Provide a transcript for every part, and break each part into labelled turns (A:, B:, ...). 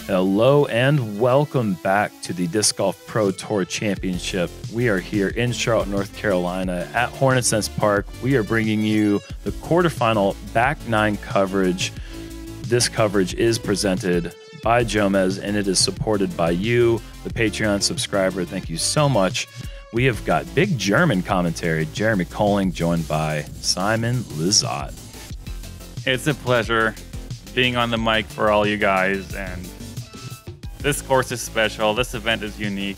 A: Hello and welcome back to the Disc Golf Pro Tour Championship. We are here in Charlotte, North Carolina at Hornets Park. We are bringing you the quarterfinal back nine coverage. This coverage is presented by Jomez and it is supported by you, the Patreon subscriber. Thank you so much. We have got big German commentary, Jeremy Koling, joined by Simon Lizotte.
B: It's a pleasure being on the mic for all you guys, and this course is special. This event is unique,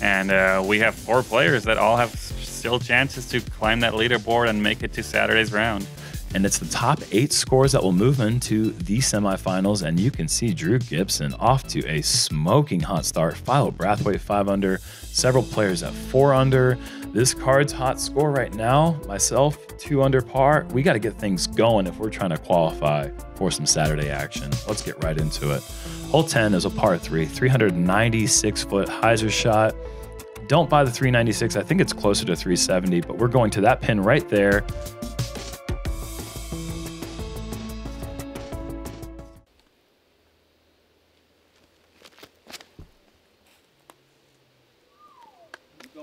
B: and we have 4 players that all have still chances to climb that leaderboard and make it to Saturday's round.
A: And it's the top 8 scores that will move into the semifinals, and you can see Drew Gibson off to a smoking hot start. Philo Brathwaite 5 under, several players at 4 under. This card's hot score right now, myself 2 under par. We got to get things going if we're trying to qualify for some Saturday action. Let's get right into it. Hole 10 is a par 3, 396-foot hyzer shot. Don't buy the 396. I think it's closer to 370, but we're going to that pin right there.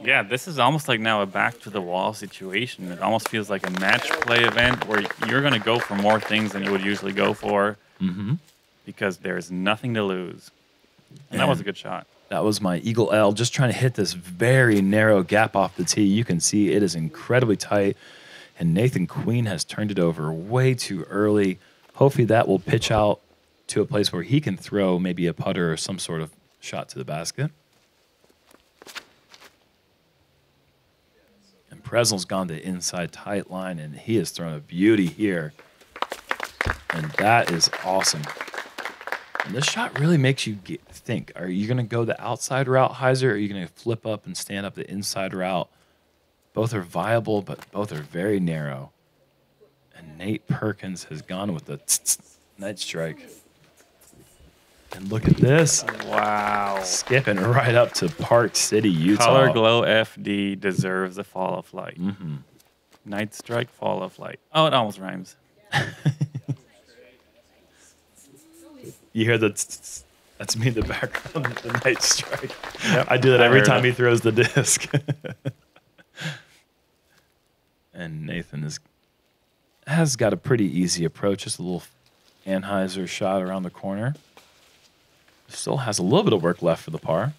B: Yeah, this is almost like now a back-to-the-wall situation. It almost feels like a match play event where you're going to go for more things than you would usually go for because there's nothing to lose. And that was a good shot.
A: That was my Eagle L, just trying to hit this very narrow gap off the tee. You can see it is incredibly tight, and Nathan Queen has turned it over way too early. Hopefully that will pitch out to a place where he can throw maybe a putter or some sort of shot to the basket. Presnell's gone to inside tight line, and he has thrown a beauty here. And that is awesome. And this shot really makes you think, are you going to go the outside route, Hyzer, or are you going to flip up and stand up the inside route? Both are viable, but both are very narrow. And Nate Perkins has gone with the night strike. And look at this.
B: Wow.
A: Skipping right up to Park City, Utah.
B: Color Glow FD deserves a FollowFlight. Night Strike FollowFlight. Oh, it almost rhymes.
A: You hear the that's me in the background, the Night Strike.
B: Yep,
A: I do that every time he throws the disc. And Nathan has got a pretty easy approach. Just a little Anheuser shot around the corner. Still has a little bit of work left for the par.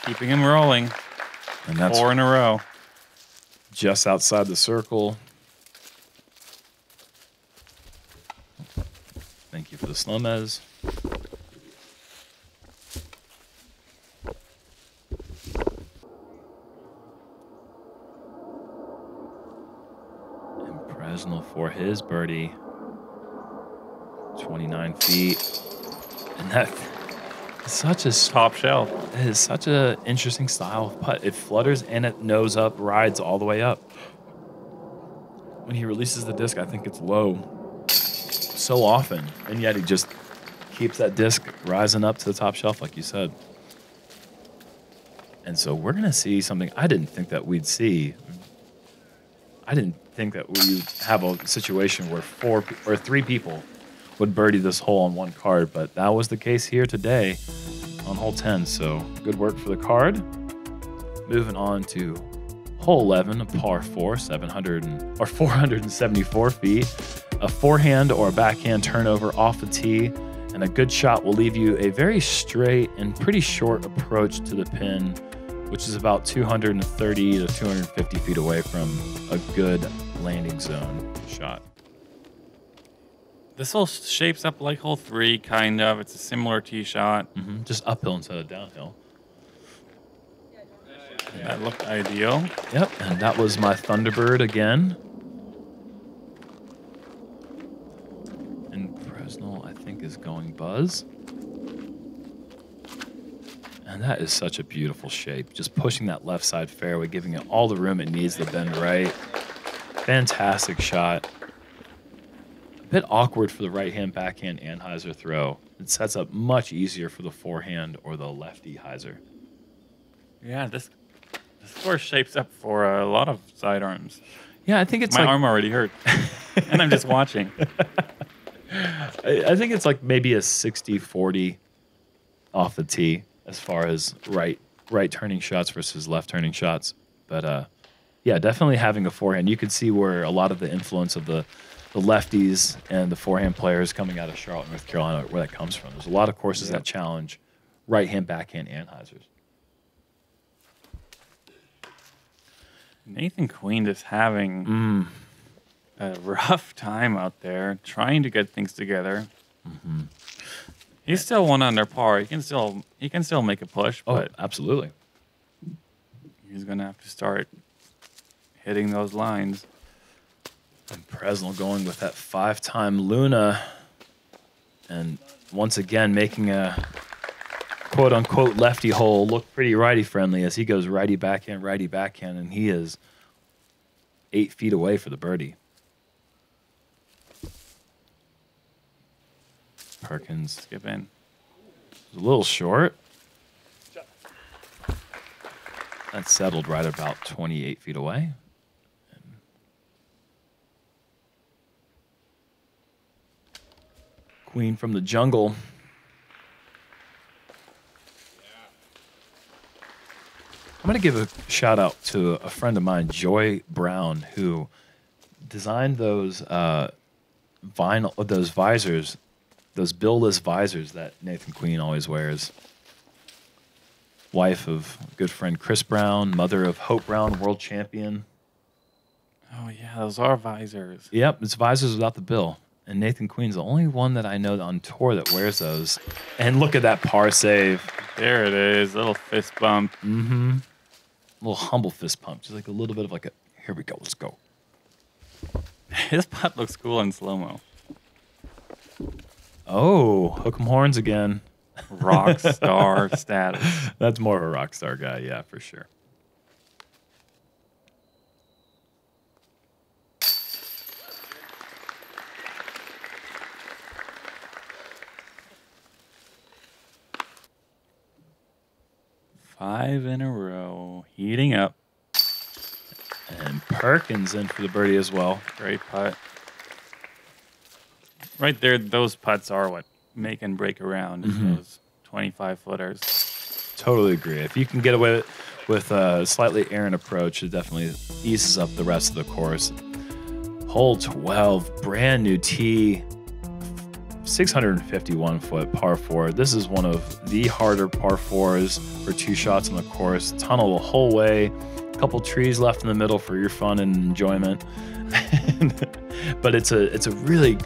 B: Keeping him rolling.
A: And that's
B: 4 in a row.
A: Just outside the circle. Thank you for the SloMez. Presnell for his birdie. 29 feet. And that is such a
B: Top shelf.
A: It is such an interesting style of putt. It flutters and it nose up, rides all the way up. When he releases the disc, I think it's low so often. And yet he just keeps that disc rising up to the top shelf, like you said. And so we're going to see something I didn't think that we'd see. I didn't think that we have a situation where 3 people would birdie this hole on one card, but that was the case here today on hole 10. So good work for the card. Moving on to hole 11, a par 4, 474 feet. A forehand or a backhand turnover off the tee, and a good shot will leave you a very straight and pretty short approach to the pin, which is about 230 to 250 feet away from a good landing zone shot.
B: This hole shapes up like hole 3, kind of. It's a similar tee shot.
A: Just uphill instead of downhill.
B: That looked ideal.
A: Yep, and that was my Thunderbird again. And Presnell, I think, is going buzz. And that is such a beautiful shape. Just pushing that left side fairway, giving it all the room it needs to bend right. Fantastic shot. A bit awkward for the right-hand backhand Anheuser throw. It sets up much easier for the forehand or the lefty hyzer.
B: Yeah, this This course shapes up for a lot of sidearms.
A: Yeah, I think it's
B: My arm already hurt, and I'm just watching.
A: I think it's like maybe a 60-40 off the tee as far as right turning shots versus left turning shots. But yeah, definitely having a forehand. You can see where a lot of the influence of the lefties and the forehand players coming out of Charlotte, North Carolina, where that comes from. There's a lot of courses that challenge right hand, backhand anhizers.
B: Nathan Queen is having a rough time out there trying to get things together. He's still 1 under par. He can still make a push, but
A: absolutely.
B: He's gonna have to start hitting those lines.
A: And Presnell going with that 5-time Luna, and once again making a quote-unquote lefty hole look pretty righty-friendly as he goes righty backhand, and he is 8 feet away for the birdie. Perkins
B: Skip in.
A: a little short. That's settled right about 28 feet away. Queen from the jungle. I'm going to give a shout out to a friend of mine, Joy Brown, who designed those those visors, those bill-less visors that Nathan Queen always wears. Wife of good friend Chris Brown, mother of Hope Brown, world champion.
B: Oh yeah, those are visors.
A: Yep, it's visors without the bill. And Nathan Queen's the only one that I know on tour that wears those. And look at that par save.
B: There it is, little fist bump.
A: Mm-hmm. A little humble fist pump, just like a little bit of like a, here we go, let's go.
B: His putt looks cool in slow-mo.
A: Oh, hook 'em horns again.
B: Rock star status.
A: That's more of a rock star guy, yeah, for sure.
B: Five in a row, heating up.
A: And Perkins in for the birdie as well.
B: Great putt. Right there, those putts are what make and break around. Those 25-footers.
A: Totally agree. If you can get away with a slightly errant approach, it definitely eases up the rest of the course. Hole 12, brand new tee, 651-foot par 4. This is one of the harder par 4s for 2 shots on the course. Tunnel the whole way. A couple trees left in the middle for your fun and enjoyment. But it's a really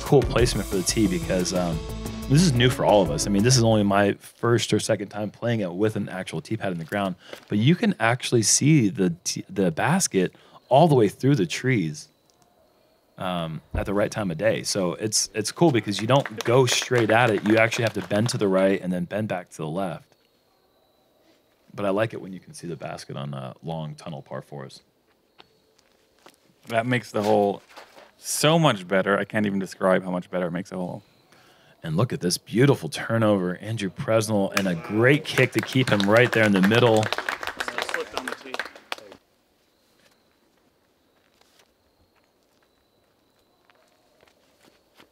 A: cool placement for the tee because this is new for all of us. I mean, this is only my first or second time playing it with an actual tee pad in the ground. But you can actually see the basket all the way through the trees at the right time of day. So it's cool because you don't go straight at it. You actually have to bend to the right and then bend back to the left. But I like it when you can see the basket on long tunnel par 4s.
B: That makes the hole so much better. I can't even describe how much better it makes a hole.
A: And look at this beautiful turnover. Andrew Presnell, and a great kick to keep him right there in the middle.
C: Slipped on the tee.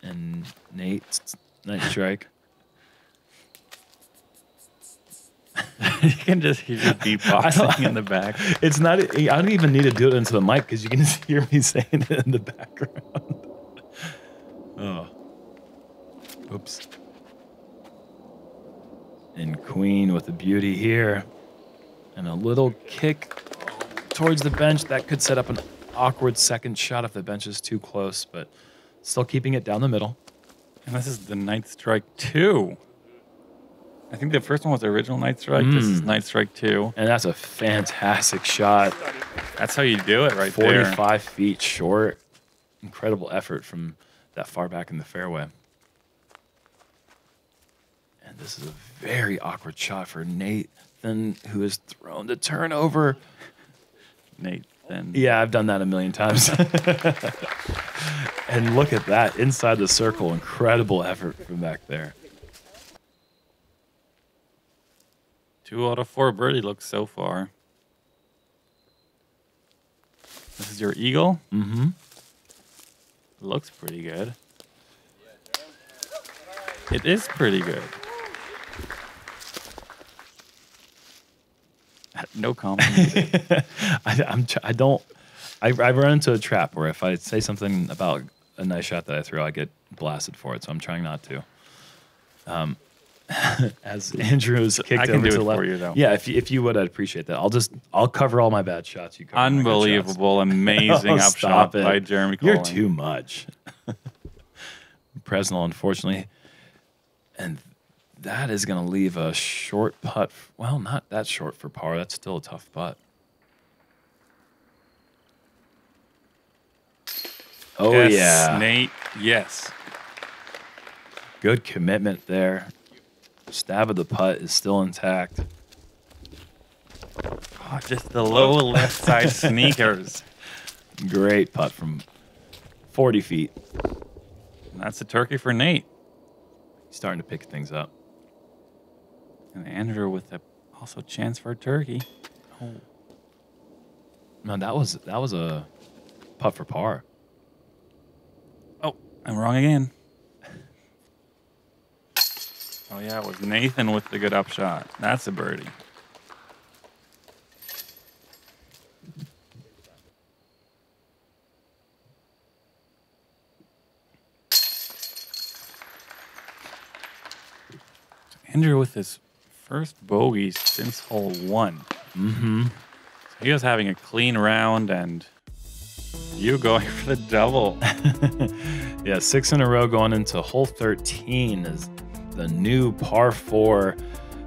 A: And Nate, nice strike.
B: You can just hear beatboxing in the back.
A: It's not. I don't even need to do it into the mic because you can just hear me saying it in the background. Oh, oops. And Queen with the beauty here, and a little kick towards the bench that could set up an awkward second shot if the bench is too close, but still keeping it down the middle.
B: And this is the ninth strike 2. I think the first one was the original ninth strike. This is ninth strike 2.
A: And that's a fantastic shot.
B: That's how you do it right there.
A: 45 feet short. Incredible effort from that far back in the fairway. And this is a very awkward shot for Nathan, who has thrown the turnover.
B: Nathan.
A: Yeah, I've done that a million times. And look at that. Inside the circle. Incredible effort from back there.
B: 2 out of 4 birdie looks so far. This is your eagle?
A: Mm-hmm.
B: Looks pretty good. It is pretty good. No comment.
A: I run into a trap where if I say something about a nice shot that I throw, I get blasted for it. So I'm trying not to. As Andrew's kicked over to the left.
B: For you, though.
A: Yeah, if you would, I'd appreciate that. I'll cover all my bad shots. You cover
B: Unbelievable, amazing upshot by Jerm.
A: You're too much. Presnell, unfortunately, and that is going to leave a short putt. Well, not that short for par. That's still a tough putt. Oh,
B: yes,
A: yeah.
B: Nate, yes.
A: Good commitment there. Stab of the putt is still intact.
B: Oh, just the low left side sneakers.
A: Great putt from 40 feet.
B: And that's a turkey for Nate.
A: He's starting to pick things up.
B: And Andrew with a also chance for a turkey. Oh.
A: No, that was a putt for par.
B: Oh, I'm wrong again. Oh, yeah, it was Nathan with the good upshot. That's a birdie. Andrew with his first bogey since hole 1.
A: Mm-hmm.
B: So he was having a clean round, and you going for the double.
A: Yeah, 6 in a row going into hole 13 is the new par 4,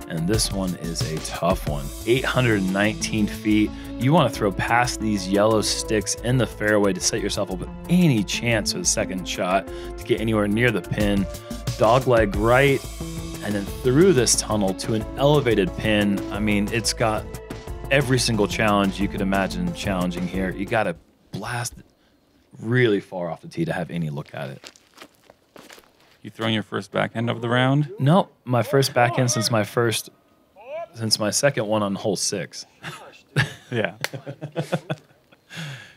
A: and this one is a tough one. 819 feet. You want to throw past these yellow sticks in the fairway to set yourself up with any chance of a second shot to get anywhere near the pin. Dogleg right, and then through this tunnel to an elevated pin. I mean, it's got every single challenge you could imagine challenging here. You got to blast it really far off the tee to have any look at it.
B: You throwing your first backhand of the round?
A: No, my first backhand since my second one on hole 6.
B: Yeah.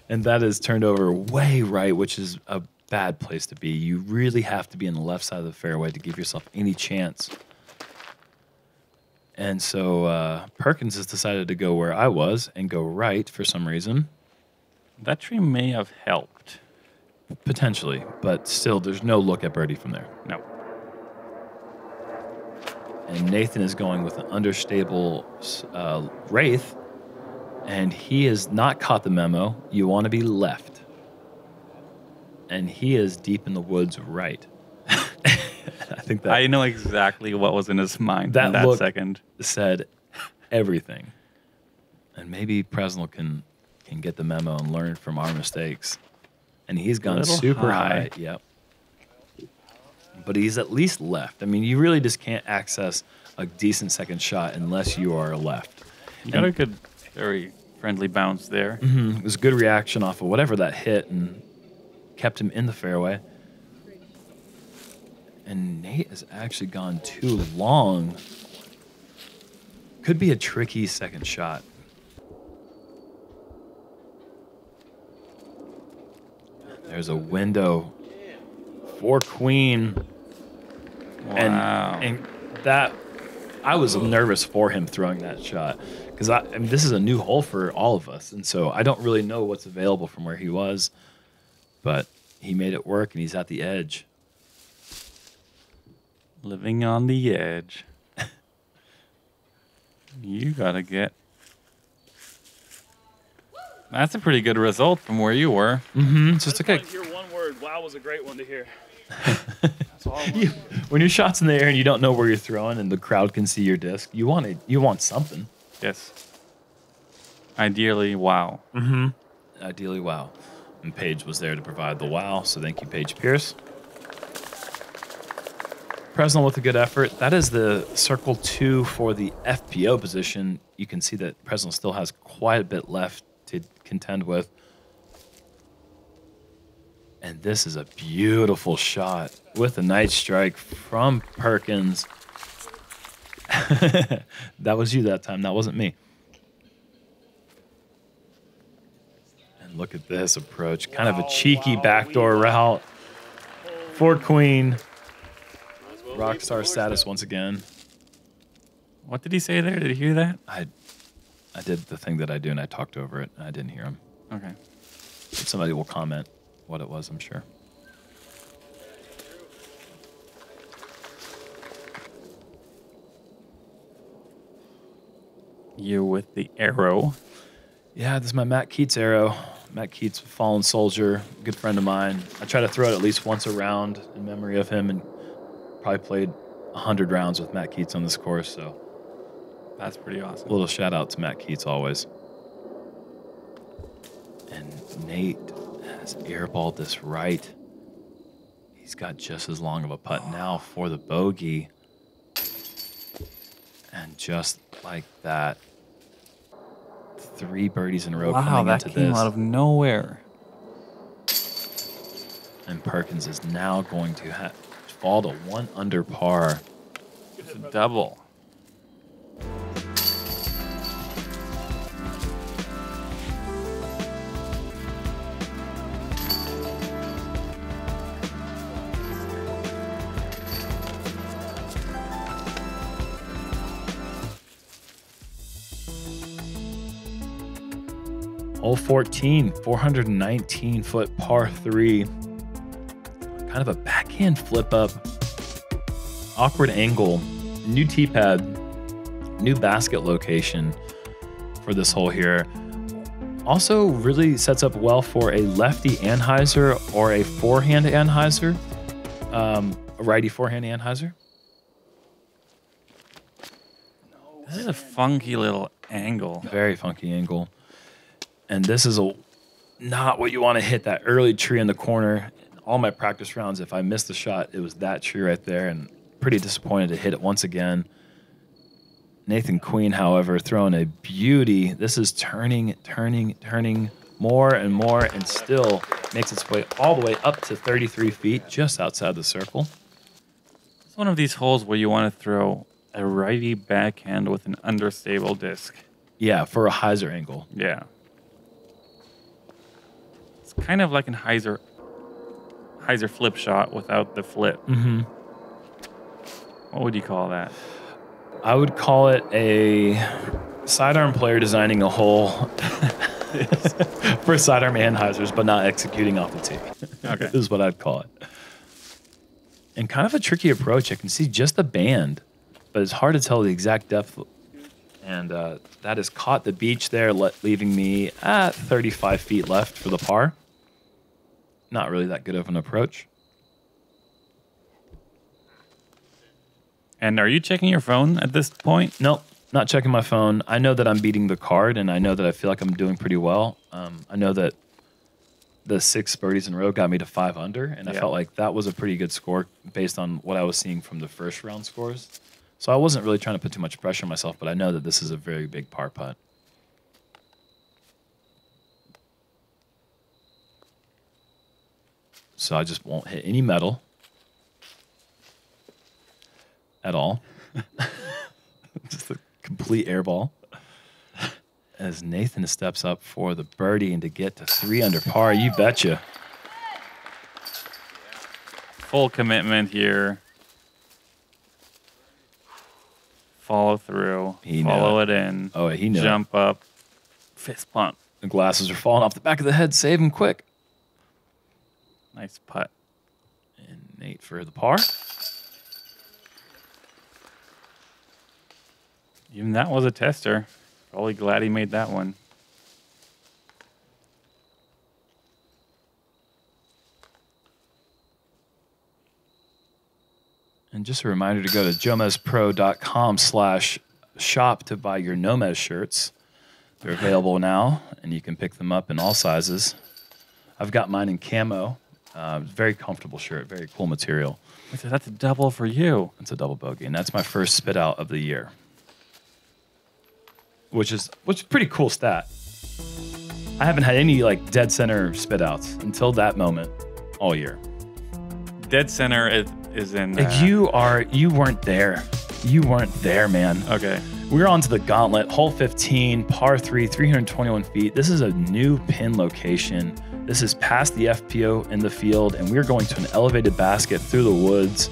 A: And that is turned over way right, which is a bad place to be. You really have to be in the left side of the fairway to give yourself any chance. And so Perkins has decided to go where I was and go right for some reason.
B: That tree may have helped.
A: Potentially, but still, there's no look at birdie from there.
B: No.
A: And Nathan is going with an understable Wraith, and he has not caught the memo. You want to be left. And he is deep in the woods right. I think that
B: I know exactly what was in his mind
A: that
B: in that
A: look
B: second.
A: said everything. And maybe Presnell can get the memo and learn from our mistakes. And he's gone super high. Yep. But he's at least left. I mean, you really just can't access a decent second shot unless you are left.
B: You got a good, very friendly bounce there.
A: Mm-hmm. It was a good reaction off of whatever that hit and kept him in the fairway. And Nate has actually gone too long. Could be a tricky second shot. There's a window for Queen.
B: Wow.
A: And that, I was nervous for him throwing that shot because I mean, this is a new hole for all of us. And so I don't really know what's available from where he was, but he made it work and he's at the edge.
B: Living on the edge. You got to get... That's a pretty good result from where you were.
A: Mm-hmm. Just okay.
C: Hear one word. Wow was a great one to hear. That's all I want.
A: When your shot's in the air and you don't know where you're throwing and the crowd can see your disc, you want something.
B: Yes. Ideally, wow.
A: Mm-hmm. Ideally, wow. And Paige was there to provide the wow, so thank you, Paige Pierce. Presnell with a good effort. That is the circle 2 for the FPO position. You can see that Presnell still has quite a bit left to contend with. And this is a beautiful shot with a nice strike from Perkins. That was you that time. That wasn't me. And look at this approach. Kind of a cheeky backdoor route. 4 queen. Rockstar status once again.
B: What did he say there? Did you hear that?
A: I did the thing that I do, and I talked over it, and I didn't hear him.
B: Okay.
A: If somebody will comment what it was, I'm sure.
B: You with the arrow.
A: Yeah, this is my Matt Keats arrow. Matt Keats, fallen soldier, good friend of mine. I try to throw it at least once a round in memory of him, and probably played 100 rounds with Matt Keats on this course, so
B: That's pretty awesome.
A: a little shout out to Matt Keats always. And Nate has airballed this right. He's got just as long of a putt now for the bogey. And just like that, 3 birdies in a row coming
B: that
A: into
B: came
A: this.
B: out of nowhere.
A: And Perkins is now going to fall to 1 under par.
B: It's a double.
A: Hole 14, 419-foot par 3. Kind of a backhand flip up. Awkward angle. New tee pad. New basket location for this hole here. Also really sets up well for a lefty anhyzer or a forehand anhyzer. A righty forehand anhyzer.
B: This is a funky little angle.
A: Very funky angle. And this is not what you want to hit, that early tree in the corner. All my practice rounds, if I missed the shot, it was that tree right there, and pretty disappointed to hit it once again. Nathan Queen, however, throwing a beauty. This is turning more and more, and still makes its way all the way up to 33 feet, just outside the circle.
B: It's one of these holes where you want to throw a righty backhand with an understable disc.
A: Yeah, for a hyzer angle.
B: Yeah. It's kind of like an hyzer flip shot without the flip.
A: Mm-hmm.
B: What would you call that?
A: I would call it a sidearm player designing a hole for sidearm anhysers, but not executing off the tee.
B: Okay.
A: Is what I'd call it. And kind of a tricky approach. I can see just the band, but it's hard to tell the exact depth. And that has caught the beach there, leaving me at 35 feet left for the par. Not really that good of an approach.
B: And are you checking your phone at this point?
A: Nope, not checking my phone. I know that I'm beating the card, and I know that I feel like I'm doing pretty well. I know that the 6 birdies in a row got me to 5 under, and I felt like that was a pretty good score based on what I was seeing from the first round scores. So I wasn't really trying to put too much pressure on myself, but I know that this is a very big par putt. So I just won't hit any metal at all. Just a complete air ball. As Nathan steps up for the birdie and to get to 3 under par, you betcha.
B: Full commitment here. Follow through. Follow it in.
A: Oh, he knew.
B: Jump up. Fist pump.
A: The glasses are falling off the back of the head. Save him quick.
B: Nice putt.
A: And Nate for the par.
B: Even that was a tester. Probably glad he made that one.
A: And just a reminder to go to JomezPro.com/shop to buy your NoMez shirts. They're available now, and you can pick them up in all sizes. I've got mine in camo. Very comfortable shirt, very cool material.
B: That's a double for you.
A: It's a double bogey, and that's my first spit out of the year, which is pretty cool stat. I haven't had any like dead center spit outs until that moment all year.
B: Dead center is in.
A: You weren't there. You weren't there, man.
B: Okay.
A: We're on to the gauntlet, hole 15, par 3, 321 feet. This is a new pin location. This is past the FPO in the field, and we're going to an elevated basket through the woods.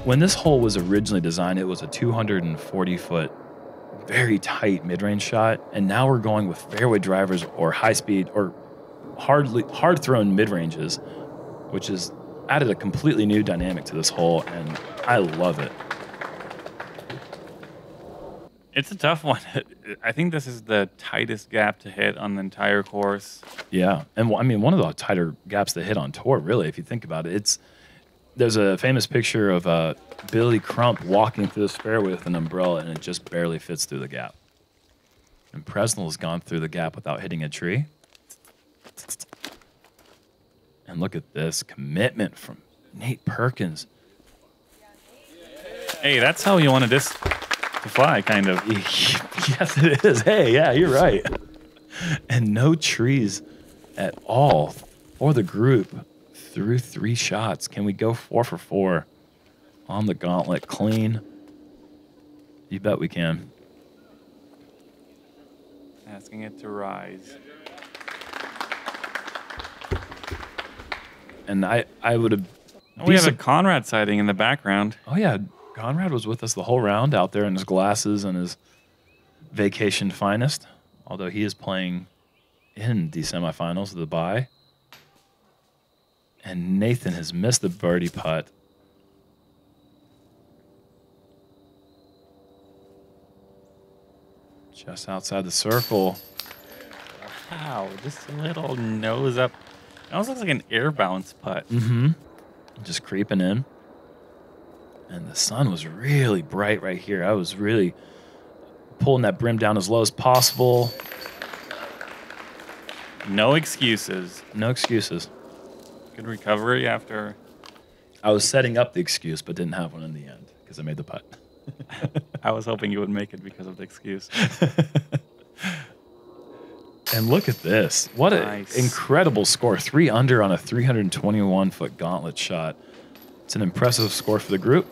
A: When this hole was originally designed, it was a 240-foot, very tight mid-range shot, and now we're going with fairway drivers or high-speed or hard-thrown mid-ranges, which has added a completely new dynamic to this hole, and I love it.
B: It's a tough one. I think this is the tightest gap to hit on the entire course.
A: Yeah, and I mean, one of the tighter gaps to hit on tour, really, if you think about it. There's a famous picture of Billy Crump walking through this fairway with an umbrella, and it just barely fits through the gap. And Presnell has gone through the gap without hitting a tree. And look at this commitment from Nate Perkins.
B: Hey, that's how you wanted this to fly, kind of.
A: Yes, it is. Hey, yeah, you're right. And no trees at all for the group through 3 shots. Can we go 4 for 4 on the gauntlet clean? You bet we can.
B: Asking it to rise.
A: And I would have...
B: We have a Conrad sighting in the background.
A: Oh, yeah. Conrad was with us the whole round out there in his glasses and his vacation finest, although he is playing in the semifinals of the bye. And Nathan has missed the birdie putt. Just outside the circle.
B: Wow, just a little nose up. It almost looks like an air bounce putt.
A: Mm-hmm. Just creeping in. And the sun was really bright right here. I was really pulling that brim down as low as possible.
B: No excuses.
A: No excuses.
B: Good recovery after.
A: I was setting up the excuse, but didn't have one in the end because I made the putt.
B: I was hoping you would make it because of the excuse.
A: And look at this. What an incredible score. 3 under on a 321-foot gauntlet shot. It's an impressive score for the group.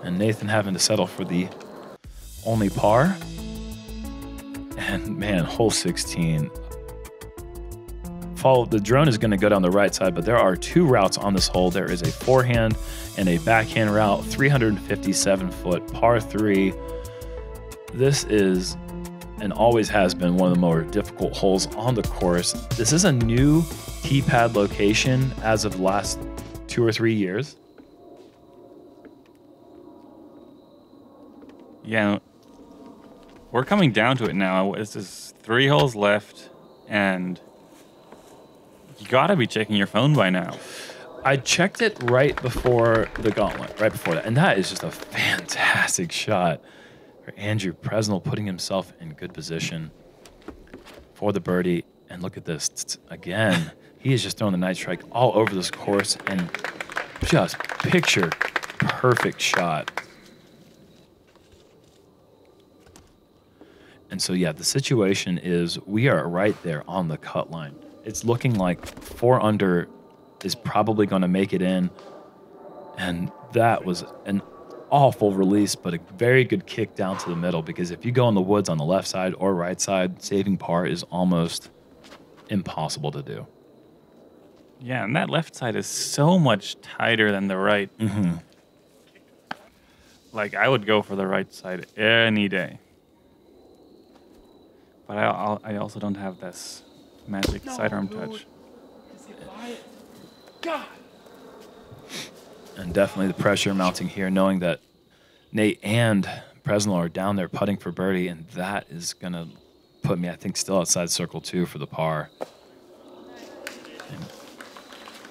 A: And Nathan having to settle for the only par. And man, hole 16. The drone is going to go down the right side, but there are 2 routes on this hole. There is a forehand and a backhand route, 357-foot par 3. This is and always has been one of the more difficult holes on the course. This is a new tee pad location as of the last 2 or 3 years.
B: Yeah, we're coming down to it now. This is 3 holes left, and you gotta be checking your phone by now.
A: I checked it right before the gauntlet, right before that, and that is just a fantastic shot for Andrew Presnell, putting himself in good position for the birdie. And look at this again. He is just throwing the night strike all over this course, and just picture perfect shot. And so, yeah, the situation is we are right there on the cut line. It's looking like 4 under is probably going to make it in. And that was an awful release, but a very good kick down to the middle, because if you go in the woods on the left side or right side, saving par is almost impossible to do.
B: Yeah, and that left side is so much tighter than the right.
A: Mm-hmm.
B: Like, I would go for the right side any day. But I also don't have this magic sidearm touch.
C: God.
A: And definitely the pressure mounting here, knowing that Nate and Presnell are down there putting for birdie, and that is going to put me, I think, still outside circle 2 for the par. And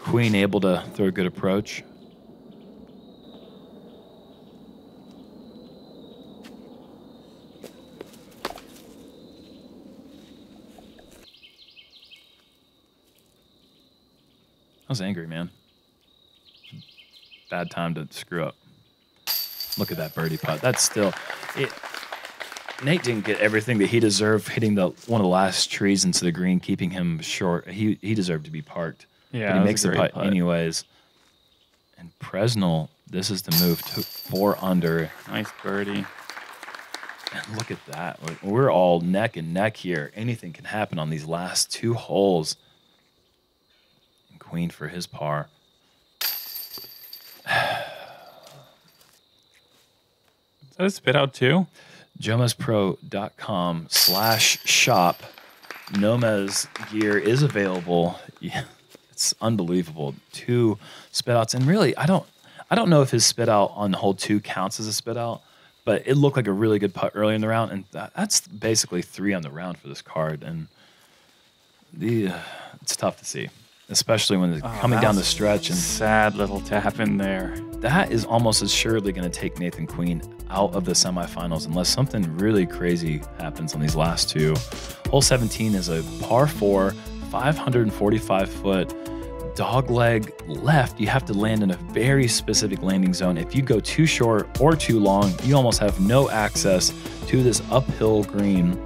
A: Queen able to throw a good approach. I was angry, man. Bad time to screw up. Look at that birdie putt. That's still it. Nate didn't get everything that he deserved, hitting one of the last trees into the green, keeping him short. He deserved to be parked.
B: Yeah,
A: but he makes the putt anyways. And Presnell, this is the move to 4 under.
B: Nice birdie.
A: And look at that. We're all neck and neck here. Anything can happen on these last 2 holes. And queen for his par.
B: Is that a spit out too?
A: JomezPro.com/shop. NoMez gear is available. Yeah, it's unbelievable. 2 spit outs. And really, I don't know if his spit out on hole 2 counts as a spit out, but it looked like a really good putt early in the round. And that's basically 3 on the round for this card. And it's tough to see, especially when it's coming down the stretch. And
B: sad little tap in there.
A: that is almost assuredly going to take Nathan Queen out of the semifinals unless something really crazy happens on these last 2. Hole 17 is a par 4, 545-foot dogleg left. You have to land in a very specific landing zone. If you go too short or too long, you almost have no access to this uphill green.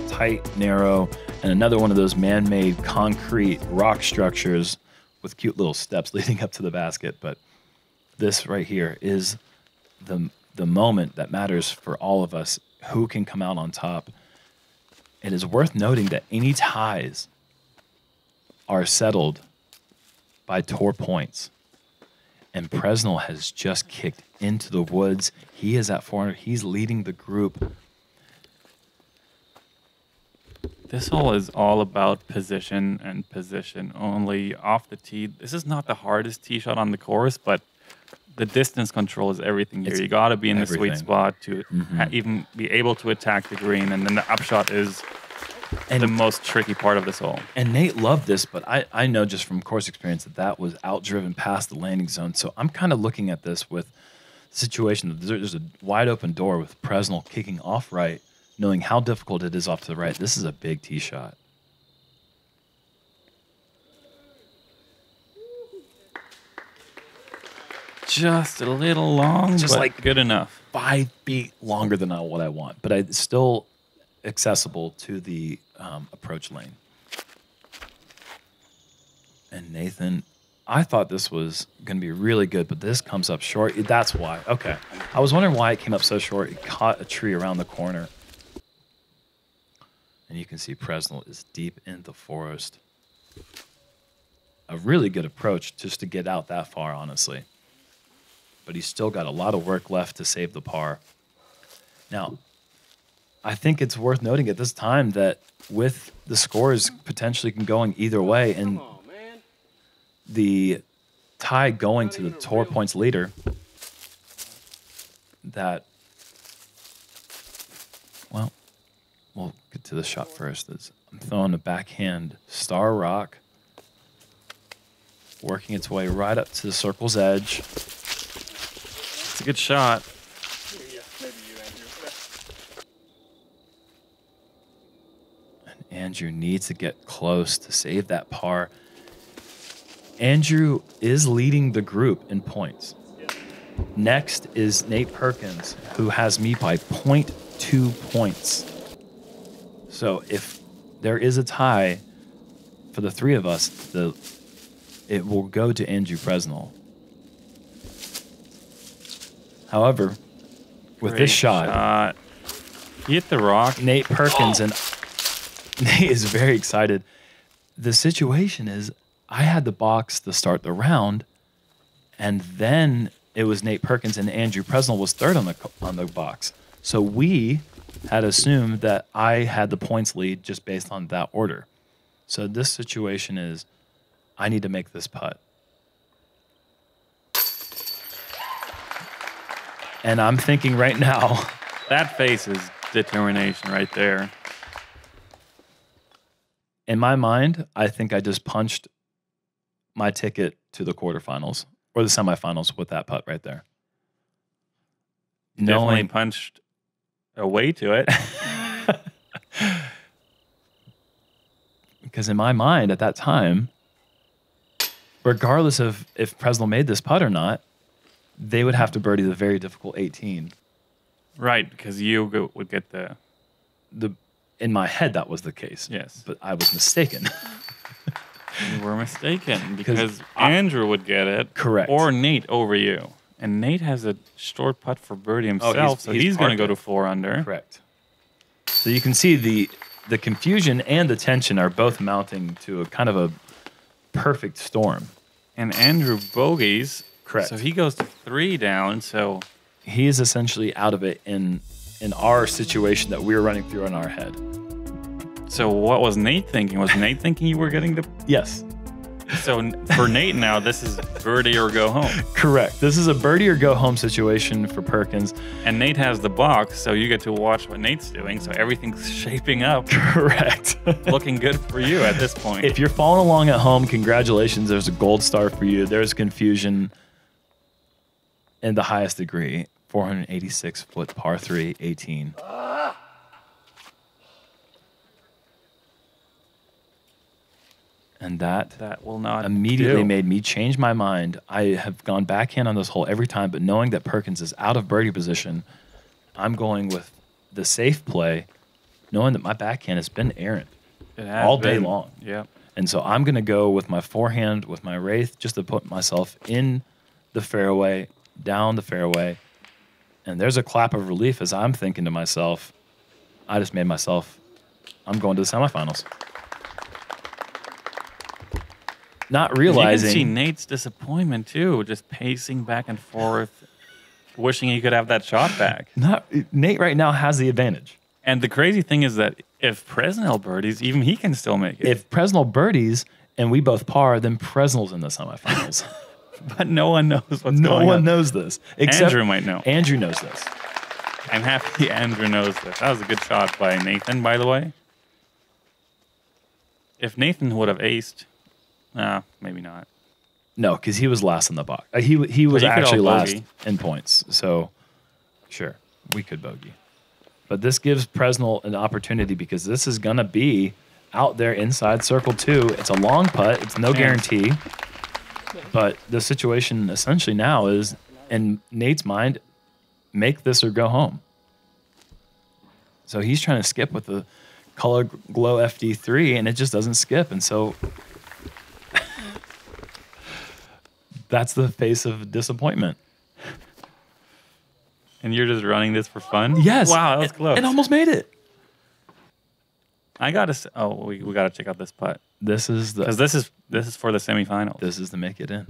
A: Tight, narrow, and another one of those man-made concrete rock structures with cute little steps leading up to the basket. But this right here is the moment that matters for all of us. Who can come out on top? It is worth noting that any ties are settled by tour points. And Presnell has just kicked into the woods. He is at 400. He's leading the group.
B: This hole is all about position and position only off the tee. This is not the hardest tee shot on the course, but the distance control is everything here. You got to be in the sweet spot to even be able to attack the green, and then the upshot is the most tricky part of this hole.
A: And Nate loved this, but I know just from course experience that was outdriven past the landing zone. So I'm kind of looking at this with the situation that there's a wide open door with Presnell kicking off right, knowing how difficult it is off to the right. This is a big tee shot.
B: Just a little long,
A: just
B: but
A: like
B: good enough.
A: 5 feet longer than what I want, but it's still accessible to the approach lane. And Nathan, I thought this was going to be really good, but this comes up short. That's why. Okay. I was wondering why it came up so short. It caught a tree around the corner. And you can see Presnell is deep in the forest. A really good approach just to get out that far, honestly. But he's still got a lot of work left to save the par. Now, I think it's worth noting at this time that with the scores potentially going either way and the tie going to the tour points leader, that, well, we'll get to the shot first. I'm throwing a backhand star rock, working its way right up to the circle's edge.
B: It's a good shot.
A: And Andrew needs to get close to save that par. Andrew is leading the group in points. Next is Nate Perkins, who has me by 0.2 points. So if there is a tie for the 3 of us, it will go to Andrew Presnell. However, with this shot,
B: he hit the rock.
A: Nate Perkins, and Nate is very excited. The situation is, I had the box to start the round, and then it was Nate Perkins and Andrew Presnell was third on the box. So we had assumed that I had the points lead just based on that order. So this situation is, I need to make this putt. And I'm thinking right now,
B: that face is determination right there.
A: In my mind, I think I just punched my ticket to the quarterfinals or the semifinals with that putt right there.
B: Definitely punched a way to it.
A: Because in my mind at that time, regardless of if Presnell made this putt or not, they would have to birdie the very difficult 18.
B: Right, because you would get the...
A: In my head, that was the case.
B: Yes.
A: But I was mistaken.
B: You were mistaken because Andrew would get it.
A: Correct.
B: Or Nate over you. And Nate has a short putt for birdie himself, so he's going to go to 4 under.
A: Correct. So you can see the confusion and the tension are both mounting to a kind of a perfect storm.
B: And Andrew bogeys.
A: Correct.
B: So he goes to 3 down, so...
A: He is essentially out of it in our situation that we were running through in our head.
B: So what was Nate thinking? Was Nate thinking you were getting the...
A: Yes.
B: So for Nate now, this is birdie or go home.
A: Correct. This is a birdie or go home situation for Perkins.
B: And Nate has the box, so you get to watch what Nate's doing. So everything's shaping up.
A: Correct.
B: Looking good for you at this point.
A: If you're following along at home, congratulations. There's a gold star for you. There's confusion in the highest degree. 486-foot par 3, 18. And that
B: will not
A: immediately made me change my mind. I have gone backhand on this hole every time, but knowing that Perkins is out of birdie position, I'm going with the safe play, knowing that my backhand has been errant all day long.
B: Yeah.
A: And so I'm going to go with my forehand, with my wraith, just to put myself in the fairway, down the fairway. And there's a clap of relief as I'm thinking to myself, I just made myself, I'm going to the semifinals. Not realizing.
B: You can see Nate's disappointment too, just pacing back and forth, wishing he could have that shot back.
A: Nate right now has the advantage.
B: And the crazy thing is that if Presnell birdies, even he can still make it.
A: If Presnell birdies and we both par, then Presnell's in the semifinals.
B: But no one knows what's going on.
A: No one knows this. Except
B: Andrew might know.
A: Andrew knows this.
B: I'm happy Andrew knows this. That was a good shot by Nathan, by the way. If Nathan would have aced, maybe not.
A: No, because he was last in the box. He was actually last in points. So, sure, we could bogey. But this gives Presnell an opportunity because this is going to be out there inside circle 2. It's a long putt. It's no guarantee. But the situation essentially now is, in Nate's mind, make this or go home. So he's trying to skip with the Color Glow FD3, and it just doesn't skip. And so that's the face of disappointment.
B: And you're just running this for fun?
A: Yes.
B: Wow, that was close.
A: It almost made it.
B: I gotta. Oh, we gotta check out this putt.
A: This is the
B: because this is for the semifinals.
A: This is to make it in.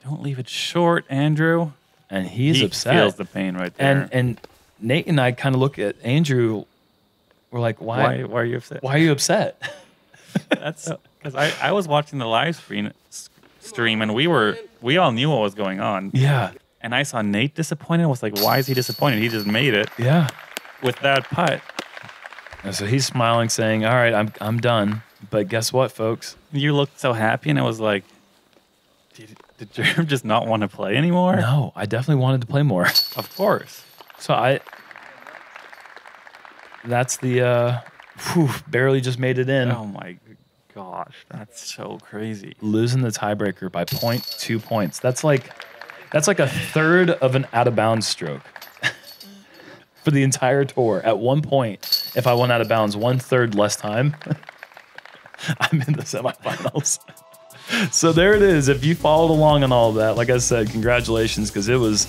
B: Don't leave it short, Andrew.
A: And he upset.
B: Feels the pain right there.
A: And Nate and I kind of look at Andrew. We're like, why
B: are you upset?
A: Why are you upset?
B: That's because I was watching the live stream and we all knew what was going on.
A: Yeah.
B: And I saw Nate disappointed. I was like, why is he disappointed? He just made it.
A: Yeah.
B: With that putt.
A: And so he's smiling, saying, "All right, I'm done." But guess what, folks?
B: You looked so happy, and I was like, "Did Jerm just not want to play anymore?"
A: No, I definitely wanted to play more.
B: Of course.
A: So that's the barely just made it in.
B: Oh my gosh, that's so crazy.
A: Losing the tiebreaker by 0.2 points. That's like a third of an out of bounds stroke. For the entire tour. At one point, if I went out of bounds 1/3 less time, I'm in the semifinals. So there it is. If you followed along on all of that, like I said, congratulations, because it was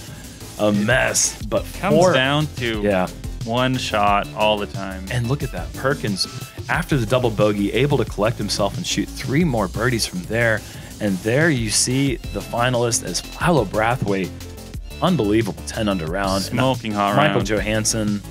A: a mess. But
B: comes down to one shot all the time.
A: And look at that. Perkins, after the double bogey, able to collect himself and shoot 3 more birdies from there. And there you see the finalist as Philo Brathwaite. Unbelievable 10 under round.
B: Smoking hot
A: Michael
B: round.
A: Johansson,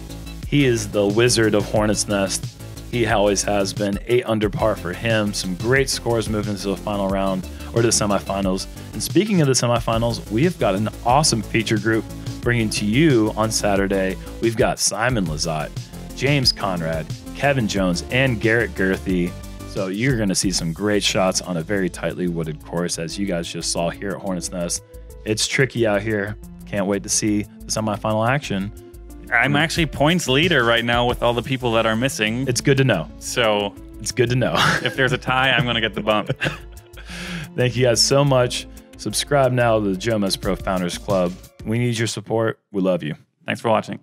A: he is the wizard of Hornets Nest. He always has been. 8 under par for him. Some great scores moving into the final round or to the semifinals. And speaking of the semifinals, we have got an awesome feature group bringing to you on Saturday. We've got Simon Lizotte, James Conrad, Kevin Jones, and Garrett Gerthy. So you're going to see some great shots on a very tightly wooded course, as you guys just saw here at Hornets Nest. It's tricky out here. Can't wait to see the semifinal action.
B: I'm actually points leader right now with all the people that are missing.
A: It's good to know.
B: So
A: it's good to know.
B: If there's a tie, I'm going to get the bump.
A: Thank you guys so much. Subscribe now to the JomezPro Founders Club. We need your support. We love you.
B: Thanks for watching.